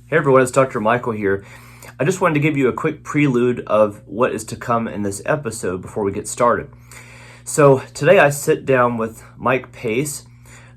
Hey everyone, it's Dr. Michael here. I just wanted to give you a quick prelude of what is to come in this episode before we get started. So today I sit down with Mike Pace,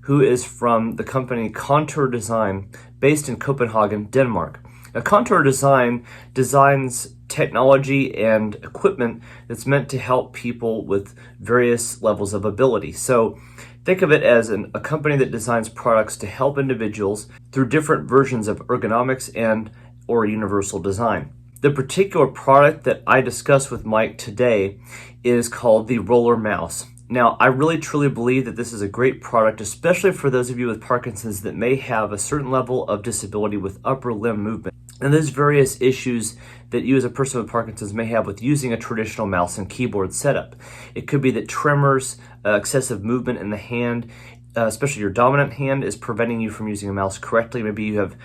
who is from the company Contour Design, based in Copenhagen, Denmark. Now, Contour Design designs technology and equipment that's meant to help people with various levels of ability. So think of it as a company that designs products to help individuals through different versions of ergonomics and or universal design. The particular product that I discussed with Mike today is called the RollerMouse. Now, I really truly believe that this is a great product, especially for those of you with Parkinson's that may have a certain level of disability with upper limb movement. And there's various issues that you as a person with Parkinson's may have with using a traditional mouse and keyboard setup. It could be that tremors, excessive movement in the hand, especially your dominant hand, is preventing you from using a mouse correctly. Maybe you have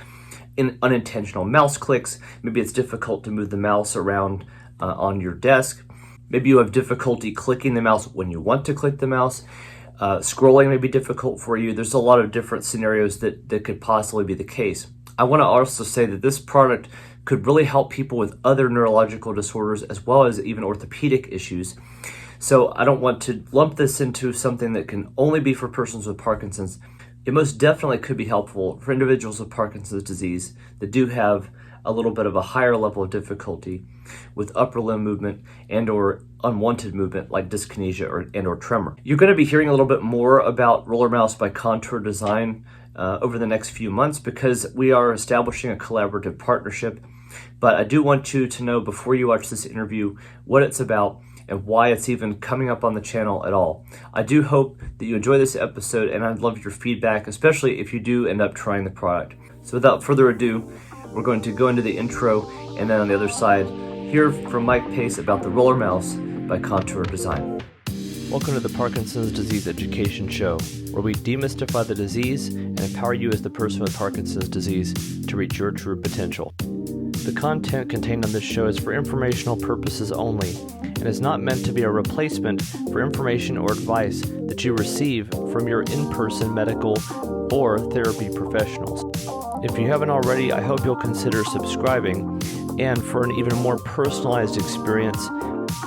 unintentional mouse clicks. Maybe it's difficult to move the mouse around on your desk. Maybe you have difficulty clicking the mouse when you want to click the mouse. Scrolling may be difficult for you. There's a lot of different scenarios that could possibly be the case. I want to also say that this product could really help people with other neurological disorders as well as even orthopedic issues. So I don't want to lump this into something that can only be for persons with Parkinson's. It most definitely could be helpful for individuals with Parkinson's disease that do have a little bit of a higher level of difficulty with upper limb movement and or unwanted movement like dyskinesia and or tremor. You're going to be hearing a little bit more about RollerMouse by Contour Design over the next few months because we are establishing a collaborative partnership. But I do want you to know before you watch this interview what it's about and why it's even coming up on the channel at all. I do hope that you enjoy this episode, and I'd love your feedback, especially if you do end up trying the product. So without further ado, we're going to go into the intro, and then on the other side, hear from Mike Pace about the RollerMouse by Contour Design. Welcome to the Parkinson's Disease Education Show, where we demystify the disease and empower you as the person with Parkinson's disease to reach your true potential. The content contained on this show is for informational purposes only and is not meant to be a replacement for information or advice that you receive from your in-person medical or therapy professionals. If you haven't already, I hope you'll consider subscribing, and for an even more personalized experience,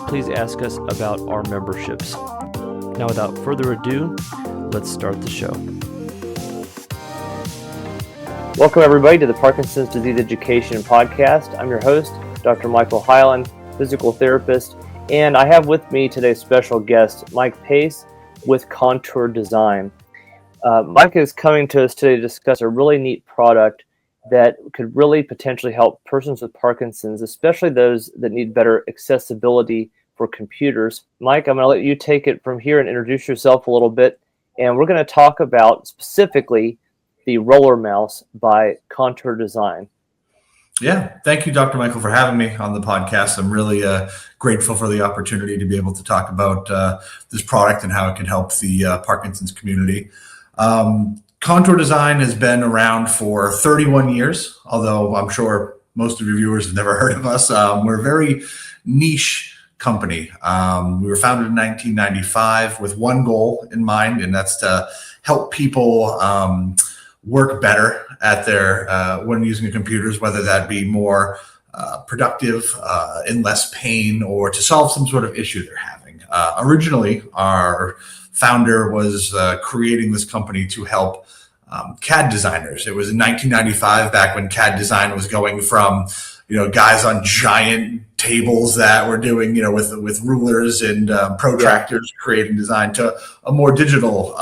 please ask us about our memberships. Now, without further ado, let's start the show. Welcome, everybody, to the Parkinson's Disease Education Podcast. I'm your host, Dr. Michael Hyland, physical therapist, and I have with me today's special guest, Mike Pace with Contour Design. Mike is coming to us today to discuss a really neat product that could really potentially help persons with Parkinson's, especially those that need better accessibility for computers. Mike, I'm going to let you take it from here and introduce yourself a little bit, and we're going to talk about specifically the RollerMouse by Contour Design. Yeah, thank you, Dr. Michael, for having me on the podcast. I'm really grateful for the opportunity to be able to talk about this product and how it can help the Parkinson's community. Contour Design has been around for 31 years, although I'm sure most of your viewers have never heard of us. We're a very niche company. We were founded in 1995 with one goal in mind, and that's to help people work better at their when using computers, whether that be more productive, in less pain, or to solve some sort of issue they're having. Originally, our founder was creating this company to help CAD designers. It was in 1995, back when CAD design was going from, guys on giant tables that were doing, with rulers and protractors creating design, to a more digital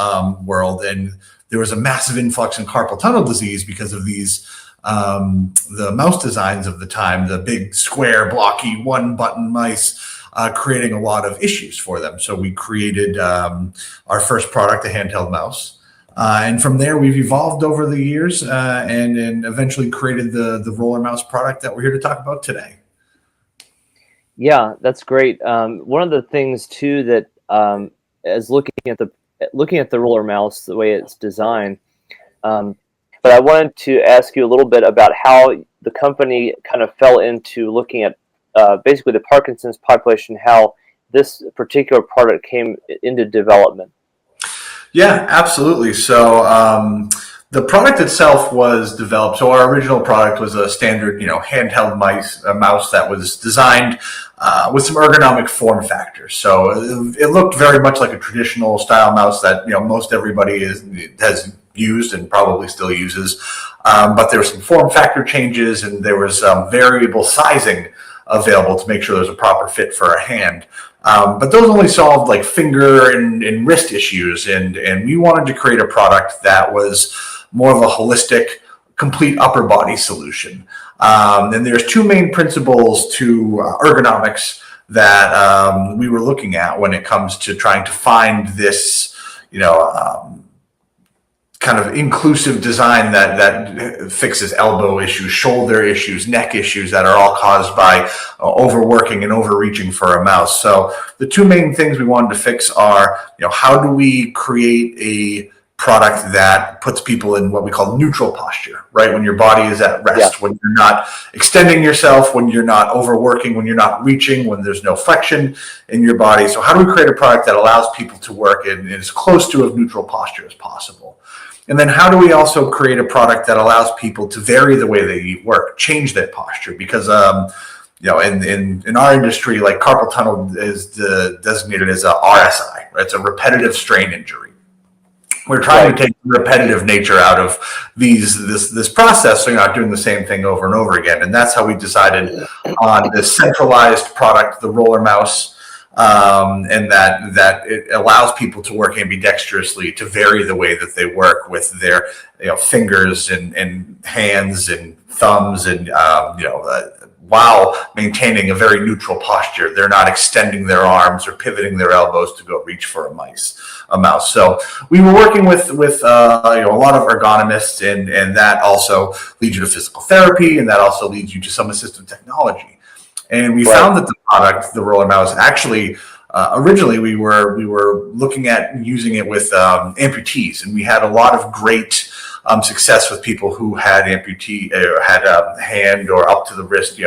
world. And there was a massive influx in carpal tunnel disease because of these, the mouse designs of the time, the big square, blocky, one button mice, creating a lot of issues for them. So we created our first product, a handheld mouse. And from there, we've evolved over the years and eventually created the RollerMouse product that we're here to talk about today. Yeah, that's great. One of the things, too, that is looking at the RollerMouse, the way it's designed, but I wanted to ask you a little bit about how the company kind of fell into looking at basically the Parkinson's population, how this particular product came into development. Yeah, absolutely. So The product itself was developed. So our original product was a standard, handheld mouse that was designed with some ergonomic form factors. So it looked very much like a traditional style mouse that most everybody has used and probably still uses. But there were some form factor changes, and there was variable sizing available to make sure there's a proper fit for a hand. But those only solved like finger and wrist issues, and we wanted to create a product that was more of a holistic, complete upper body solution. And there's two main principles to ergonomics that we were looking at when it comes to trying to find this, kind of inclusive design that fixes elbow issues, shoulder issues, neck issues that are all caused by overworking and overreaching for a mouse. So the two main things we wanted to fix are, how do we create a product that puts people in what we call neutral posture, right? When your body is at rest, when you're not extending yourself, when you're not overworking, when you're not reaching, when there's no flexion in your body. So how do we create a product that allows people to work in as close to a neutral posture as possible? And then how do we also create a product that allows people to vary the way they work, change their posture? Because in our industry, like carpal tunnel is designated as a RSI, right? It's a repetitive strain injury. We're trying to take the repetitive nature out of this process, so you're not doing the same thing over and over again. And that's how we decided on this centralized product, the RollerMouse, and that it allows people to work ambidextrously, to vary the way that they work with their fingers and hands and thumbs, and while maintaining a very neutral posture. They're not extending their arms or pivoting their elbows to go reach for a mouse. So we were working with a lot of ergonomists, and that also leads you to physical therapy, and that also leads you to some assistive technology. And we found that the product, the RollerMouse, actually originally we were looking at using it with amputees, and we had a lot of great success with people who had hand or up to the wrist,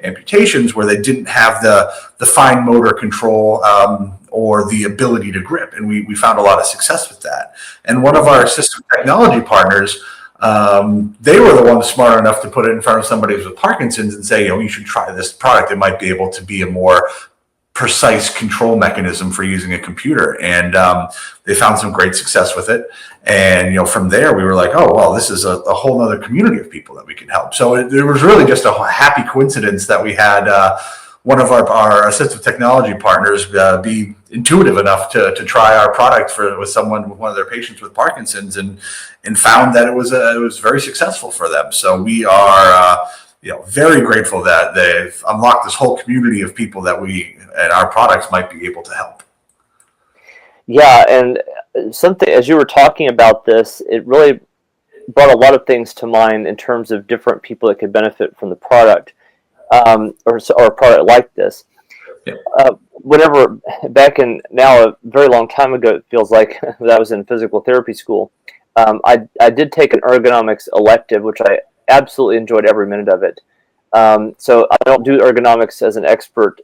amputations, where they didn't have the fine motor control or the ability to grip. And we found a lot of success with that. And one of our assistive technology partners, they were the ones smart enough to put it in front of somebody with Parkinson's and say, you should try this product. It might be able to be a more precise control mechanism for using a computer. And they found some great success with it. And, from there, we were like, oh, well, this is a whole other community of people that we can help. So it was really just a happy coincidence that we had one of our assistive technology partners be intuitive enough to try our product with one of their patients with Parkinson's, and found that it was very successful for them. So we are very grateful that they've unlocked this whole community of people that we and our products might be able to help. Yeah, and something, as you were talking about this, it really brought a lot of things to mind in terms of different people that could benefit from the product, or a product like this. Yeah. Whenever, back in now a very long time ago, it feels like, that I was in physical therapy school, I did take an ergonomics elective, which I absolutely enjoyed every minute of it. So I don't do ergonomics as an expert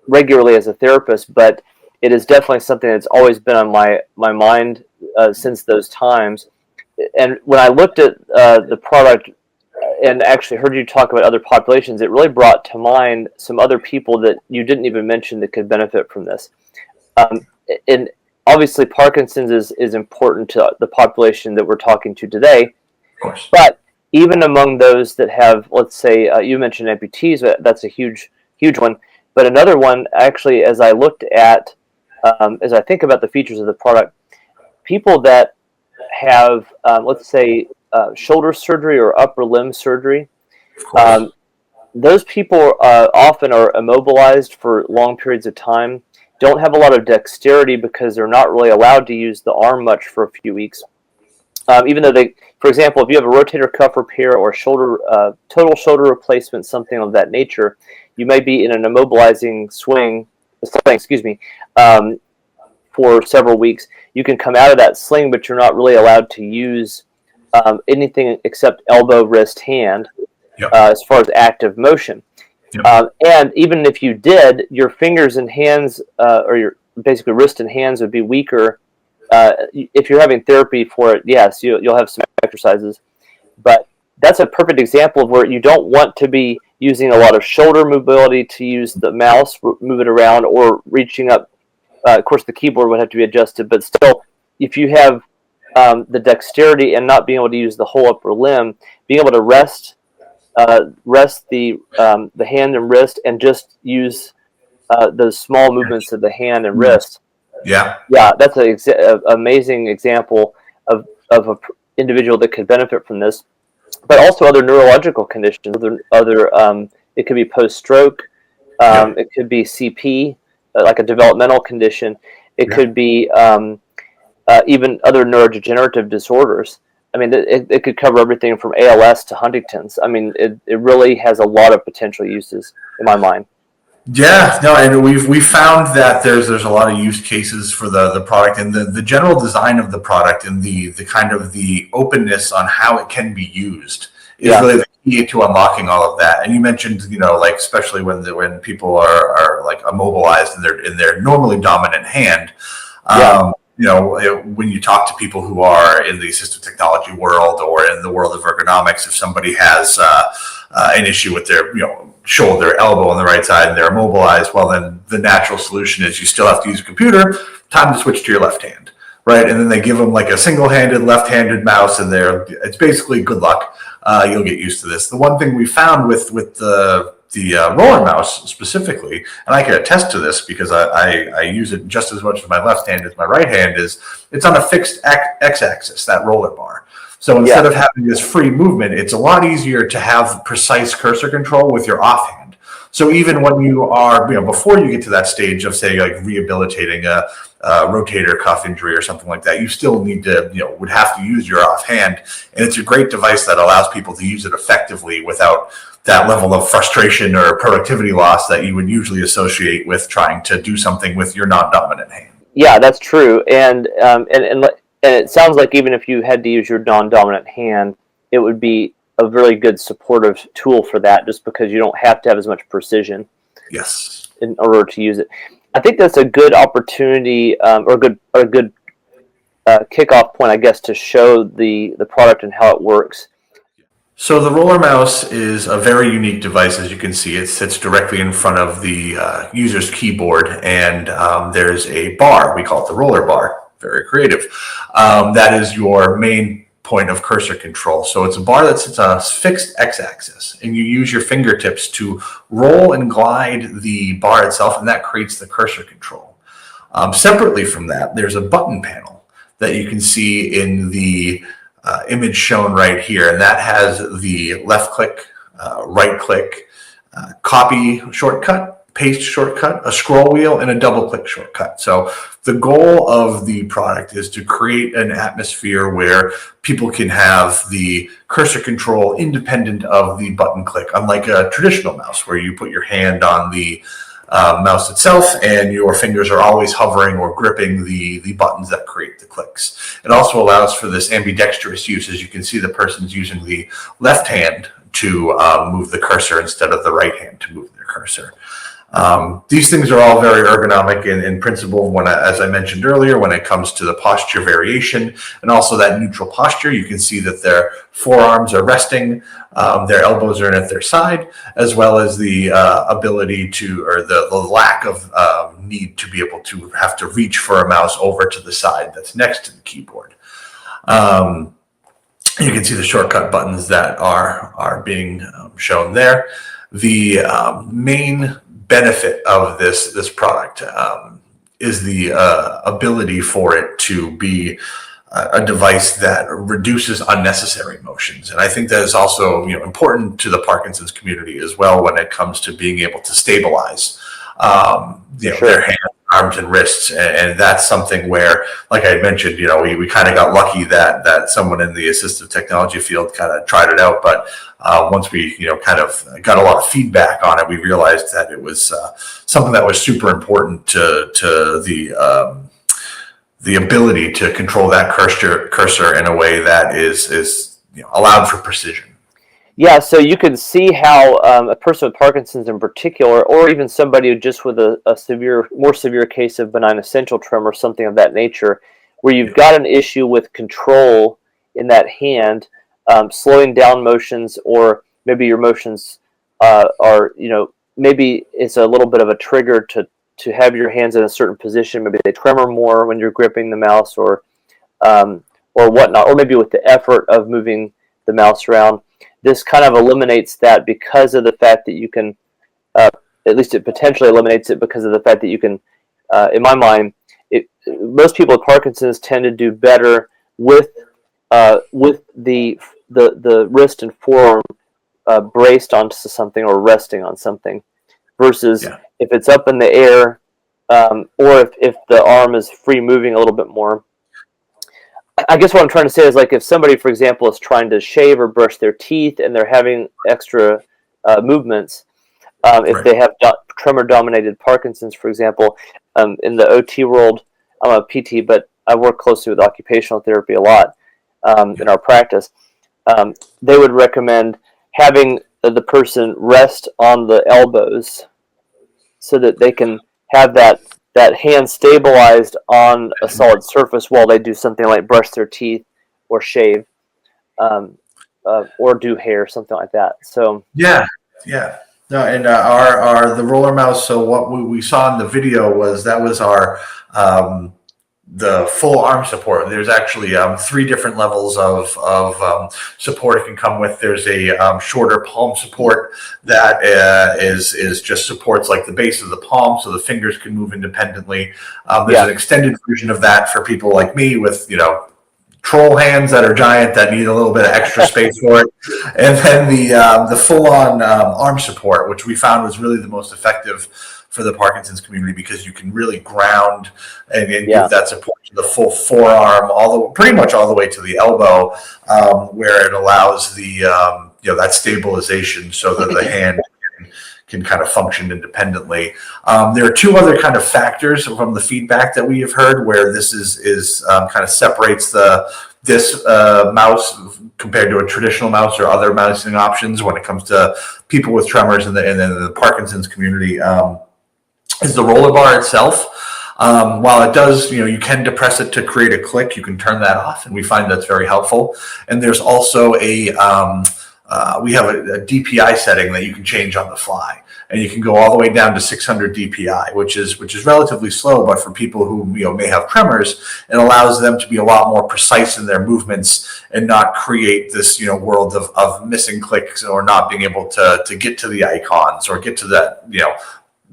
regularly as a therapist, but it is definitely something that's always been on my mind since those times. And when I looked at the product and actually heard you talk about other populations, it really brought to mind some other people that you didn't even mention that could benefit from this. And obviously Parkinson's is important to the population that we're talking to today. Of course. But even among those that have, let's say, you mentioned amputees, that's a huge one. But another one, actually, as I looked at, as I think about the features of the product, people that have, let's say, shoulder surgery or upper limb surgery, those people often are immobilized for long periods of time, don't have a lot of dexterity because they're not really allowed to use the arm much for a few weeks. Even though for example, if you have a rotator cuff repair or total shoulder replacement, something of that nature, you may be in an immobilizing sling, for several weeks. You can come out of that sling, but you're not really allowed to use anything except elbow, wrist, hand, as far as active motion. And even if you did, your fingers and hands, or your basically wrist and hands would be weaker if you're having therapy for it, yes, you'll have some exercises, but that's a perfect example of where you don't want to be using a lot of shoulder mobility to use the mouse, move it around, or reaching up. Of course, the keyboard would have to be adjusted, but still, if you have the dexterity and not being able to use the whole upper limb, being able to rest the hand and wrist and just use those small movements of the hand and wrist. Yeah. Yeah, that's an amazing example of an individual that could benefit from this. But also other neurological conditions. It could be post-stroke. It could be CP, like a developmental condition. It could be even other neurodegenerative disorders. I mean, it could cover everything from ALS to Huntington's. I mean, it really has a lot of potential uses in my mind. Yeah, no, and we've found that there's a lot of use cases for the product, and the general design of the product and the kind of the openness on how it can be used is really the key to unlocking all of that. And you mentioned, like especially when people are like immobilized in their normally dominant hand. When you talk to people who are in the assistive technology world or in the world of ergonomics, if somebody has an issue with their shoulder, elbow on the right side, and they're immobilized, well, then the natural solution is you still have to use a computer. Time to switch to your left hand, right? And then they give them like a single-handed, left-handed mouse, and it's basically good luck. You'll get used to this. The one thing we found with the RollerMouse specifically, and I can attest to this because I use it just as much with my left hand as my right hand, is it's on a fixed x-axis, that roller bar. So instead of having this free movement, it's a lot easier to have precise cursor control with your offhand. So even when you are, before you get to that stage of, say, like rehabilitating a rotator cuff injury or something like that, you still need to, would have to use your offhand. And it's a great device that allows people to use it effectively without that level of frustration or productivity loss that you would usually associate with trying to do something with your non-dominant hand. Yeah, that's true. And it sounds like even if you had to use your non-dominant hand, it would be a really good supportive tool for that, just because you don't have to have as much precision. Yes. In order to use it. I think that's a good opportunity or a good kickoff point, I guess, to show the product and how it works. So the RollerMouse is a very unique device. As you can see, it sits directly in front of the user's keyboard, and there's a bar. We call it the roller bar. Very creative. That is your main point of cursor control. So it's a bar that sits on a fixed x-axis, and you use your fingertips to roll and glide the bar itself, and that creates the cursor control. Separately from that, there's a button panel that you can see in the image shown right here, and that has the left click, right click, copy shortcut, paste shortcut, a scroll wheel, and a double click shortcut. So the goal of the product is to create an atmosphere where people can have the cursor control independent of the button click, unlike a traditional mouse where you put your hand on the mouse itself and your fingers are always hovering or gripping the buttons that create the clicks. It also allows for this ambidextrous use. As you can see, the person's using the left hand to move the cursor instead of the right hand to move their cursor. These things are all very ergonomic in principle, as I mentioned earlier, when it comes to the posture variation and also that neutral posture. You can see that their forearms are resting, their elbows are at their side, as well as the ability to, or the lack of need to be able to have to reach for a mouse over to the side that's next to the keyboard. You can see the shortcut buttons that are being shown there. The main benefit of this product is the ability for it to be a device that reduces unnecessary motions. And I think that is also important to the Parkinson's community as well when it comes to being able to stabilize their hands, arms, and wrists. And that's something where, like I had mentioned, we kind of got lucky that someone in the assistive technology field kind of tried it out. But once we kind of got a lot of feedback on it, we realized that it was something that was super important to the ability to control that cursor in a way that is allowed for precision. Yeah, so you can see how a person with Parkinson's in particular, or even somebody just with a more severe case of benign essential tremor, something of that nature, where you've got an issue with control in that hand, slowing down motions, or maybe your motions are, maybe it's a little bit of a trigger to have your hands in a certain position. Maybe they tremor more when you're gripping the mouse, or whatnot, or maybe with the effort of moving the mouse around. This kind of eliminates that because of the fact that you can, at least it potentially eliminates it because of the fact that you can, in my mind, most people with Parkinson's tend to do better with the wrist and forearm braced onto something or resting on something, versus if it's up in the air, or if the arm is free moving a little bit more. I guess what I'm trying to say is, like, if somebody, for example, is trying to shave or brush their teeth and they're having extra movements, if they have tremor-dominated Parkinson's, for example, in the OT world, I'm a PT, but I work closely with occupational therapy a lot in our practice. They would recommend having the person rest on the elbows so that they can have that hand stabilized on a solid surface while they do something like brush their teeth or shave, or do hair, something like that. So yeah. No, and the RollerMouse. So what we saw in the video was our the full arm support. There's actually 3 different levels of support it can come with. There's a shorter palm support that is just supports like the base of the palm, so the fingers can move independently. There's an extended version of that for people like me with troll hands that are giant that need a little bit of extra space for it, and then the full-on arm support, which we found was really the most effective for the Parkinson's community, because you can really ground and give that support to the full forearm, pretty much all the way to the elbow, where it allows the that stabilization so that the hand can kind of function independently. There are 2 other kind of factors from the feedback that we have heard where this is kind of separates this mouse compared to a traditional mouse or other mousing options when it comes to people with tremors in the Parkinson's community. Is the roller bar itself. While it does, you can depress it to create a click, you can turn that off, and we find that's very helpful. And there's also we have a DPI setting that you can change on the fly, and you can go all the way down to 600 DPI, which is relatively slow, but for people who may have tremors, it allows them to be a lot more precise in their movements and not create this world of missing clicks or not being able to get to the icons or get to that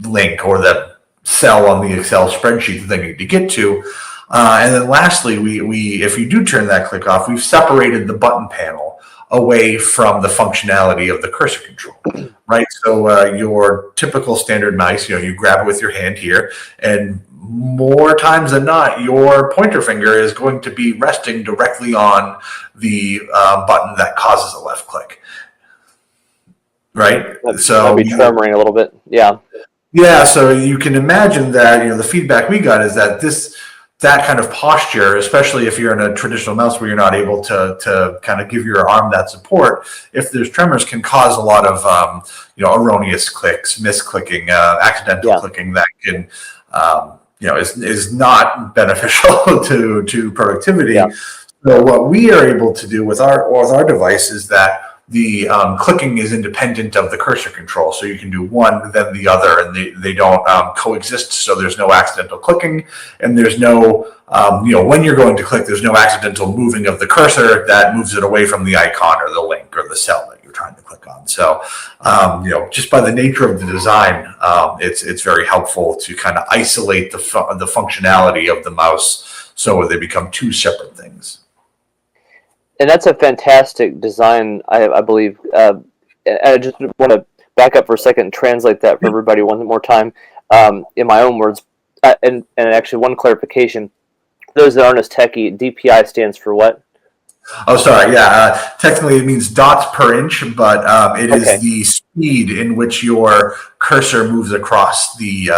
link or the cell on the Excel spreadsheet that they need to get to. And then lastly, we if you do turn that click off, we've separated the button panel away from the functionality of the cursor control, right? So your typical standard mouse, you grab it with your hand here, and more times than not, your pointer finger is going to be resting directly on the button that causes a left click, right? So be tremoring a little bit, Yeah, so you can imagine that the feedback we got is that kind of posture, especially if you're in a traditional mouse where you're not able to kind of give your arm that support, if there's tremors, can cause a lot of erroneous clicks, misclicking, accidental clicking that can is not beneficial to productivity. Yeah. So what we are able to do with our device is that the clicking is independent of the cursor control. So you can do one, then the other, and they don't coexist. So there's no accidental clicking, and there's no, when you're going to click, there's no accidental moving of the cursor that moves it away from the icon or the link or the cell that you're trying to click on. So, just by the nature of the design, it's very helpful to kind of isolate the functionality of the mouse so they become 2 separate things. And that's a fantastic design, I believe. I just want to back up for a second and translate that for everybody one more time in my own words. And actually, one clarification. For those that aren't as techie, DPI stands for what? Oh, sorry. Yeah. Technically, it means dots per inch, but it is the speed in which your cursor moves across the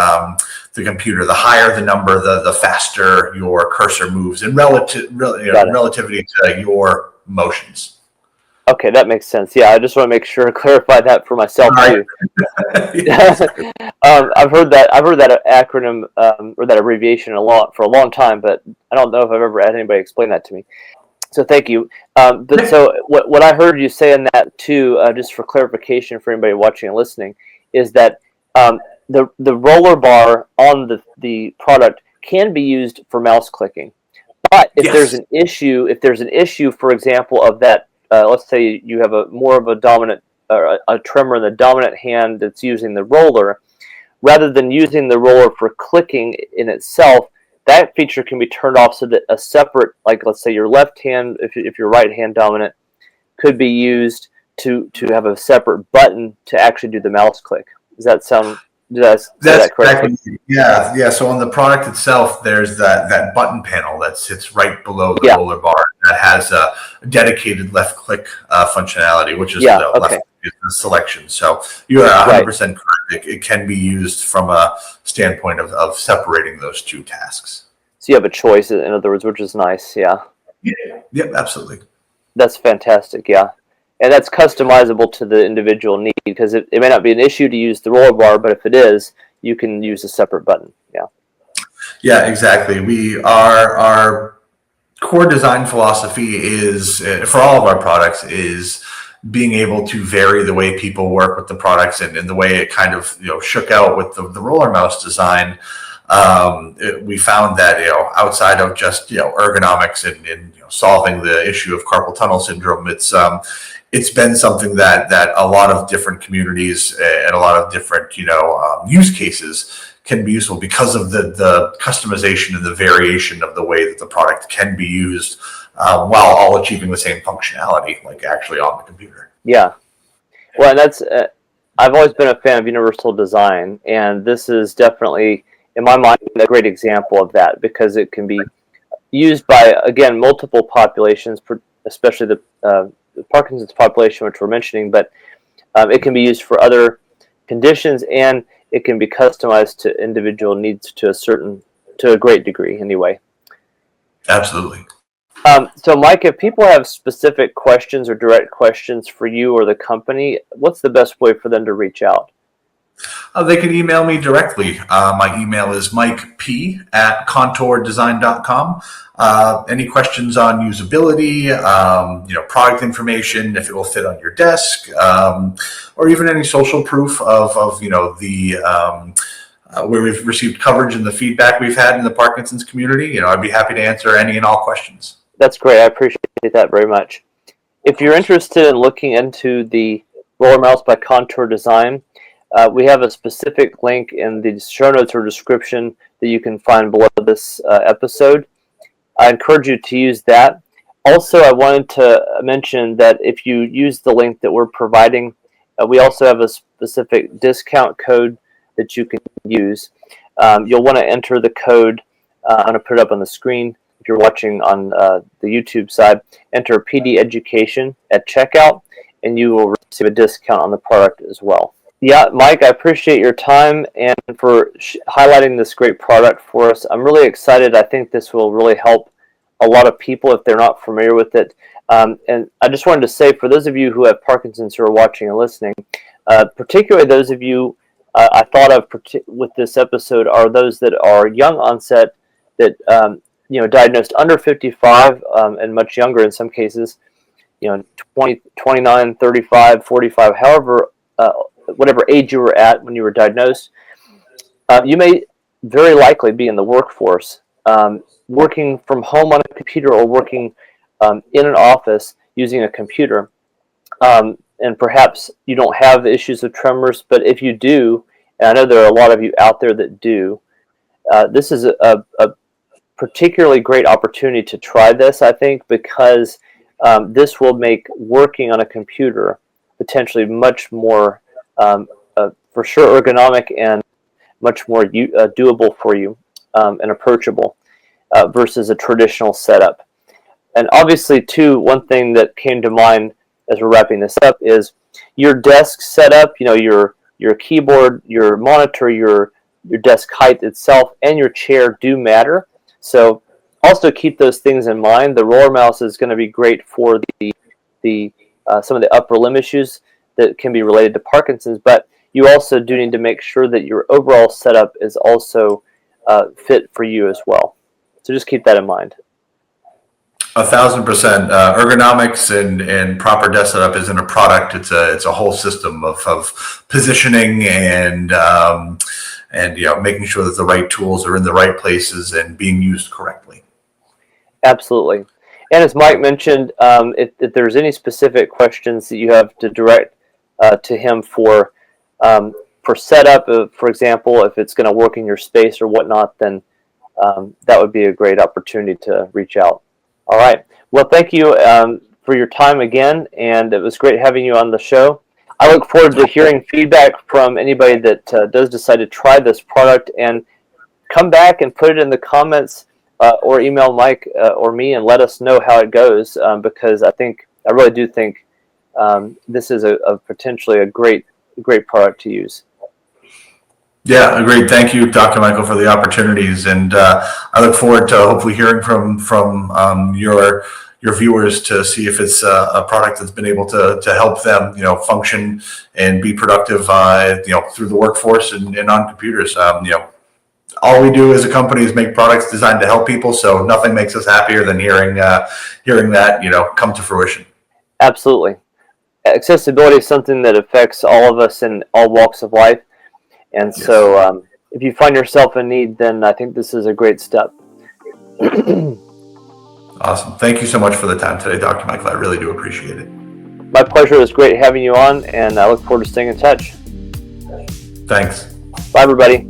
computer. The higher the number, the faster your cursor moves in relativity to your motions. Okay, that makes sense. Yeah, I just want to make sure to clarify that for myself Right. too. Yeah. I've heard that acronym or that abbreviation for a long time, but I don't know if I've ever had anybody explain that to me. So thank you. But so what I heard you say in that too, just for clarification for anybody watching and listening, is that um, the roller bar on the product can be used for mouse clicking. But Yes. if there's an issue, for example, of that, let's say you have a more of a dominant, a tremor in the dominant hand that's using the roller, rather than using the roller for clicking in itself, that feature can be turned off so that a separate, like let's say your left hand, if you're right hand dominant, could be used to have a separate button to actually do the mouse click. Does that sound? Did I say That's that correctly? exactly, yeah, yeah. So on the product itself, there's that button panel that sits right below the Yeah. roller bar that has a dedicated left click functionality, which is Yeah. the Okay. left is the selection. So you are Right. 100% correct. It can be used from a standpoint of separating those two tasks. So you have a choice, in other words, which is nice. Yeah. Yeah. Yep, absolutely. That's fantastic, yeah. And that's customizable to the individual need because it may not be an issue to use the roller bar, but if it is, you can use a separate button. Yeah. Yeah, exactly. Our core design philosophy is for all of our products is being able to vary the way people work with the products and the way it kind of shook out with the RollerMouse design. We found that outside of just ergonomics and solving the issue of carpal tunnel syndrome, it's been something that a lot of different communities and a lot of different use cases can be useful because of the customization and the variation of the way that the product can be used while all achieving the same functionality, like actually on the computer. Yeah. Well, and that's I've always been a fan of universal design, and this is definitely, in my mind, a great example of that because it can be used by, again, multiple populations, especially the Parkinson's population, which we're mentioning, but it can be used for other conditions, and it can be customized to individual needs to a great degree, anyway. Absolutely. So, Mike, if people have specific questions or direct questions for you or the company, what's the best way for them to reach out? They can email me directly. My email is mikep@contourdesign.com. Any questions on usability, product information, if it will fit on your desk, or even any social proof of the where we've received coverage and the feedback we've had in the Parkinson's community. I'd be happy to answer any and all questions. That's great. I appreciate that very much. If you're interested in looking into the RollerMouse by Contour Design, we have a specific link in the show notes or description that you can find below this episode. I encourage you to use that. Also, I wanted to mention that if you use the link that we're providing, we also have a specific discount code that you can use. You'll want to enter the code. I'm going to put it up on the screen. If you're watching on the YouTube side, enter PD Education at checkout, and you will receive a discount on the product as well. Yeah, Mike, I appreciate your time and for highlighting this great product for us. I'm really excited. I think this will really help a lot of people if they're not familiar with it. And I just wanted to say, for those of you who have Parkinson's who are watching and listening, particularly those of you I thought of with this episode are those that are young onset, that diagnosed under 55 and much younger in some cases, 20, 29, 35, 45, however, whatever age you were at when you were diagnosed, you may very likely be in the workforce, working from home on a computer or working in an office using a computer. And perhaps you don't have issues of tremors, but if you do, and I know there are a lot of you out there that do, this is a particularly great opportunity to try this, I think, because this will make working on a computer potentially much more, for sure, ergonomic and much more doable for you and approachable versus a traditional setup. And obviously, too, one thing that came to mind as we're wrapping this up is your desk setup, your keyboard, your monitor, your desk height itself, and your chair do matter. So also keep those things in mind. The RollerMouse is going to be great for the some of the upper limb issues that can be related to Parkinson's, but you also do need to make sure that your overall setup is also fit for you as well. So just keep that in mind. 1,000%. Ergonomics and proper desk setup isn't a product; it's a whole system of positioning and making sure that the right tools are in the right places and being used correctly. Absolutely. And as Mike mentioned, if there's any specific questions that you have to direct to him for setup, for example, if it's going to work in your space or whatnot, then that would be a great opportunity to reach out. All right. Well, thank you for your time again, and it was great having you on the show. I look forward to hearing feedback from anybody that does decide to try this product, and come back and put it in the comments or email Mike or me and let us know how it goes, because I really do think this is a potentially a great product to use. Yeah, agreed. Thank you, Dr. Michael, for the opportunities, and I look forward to hopefully hearing from your viewers to see if it's a product that's been able to help them, function and be productive, through the workforce and on computers. All we do as a company is make products designed to help people, so nothing makes us happier than hearing that, come to fruition. Absolutely. Accessibility is something that affects all of us in all walks of life. And yes. So if you find yourself in need, then I think this is a great step. Awesome. Thank you so much for the time today, Dr. Michael. I really do appreciate it. My pleasure. It was great having you on, and I look forward to staying in touch. Thanks. Bye, everybody.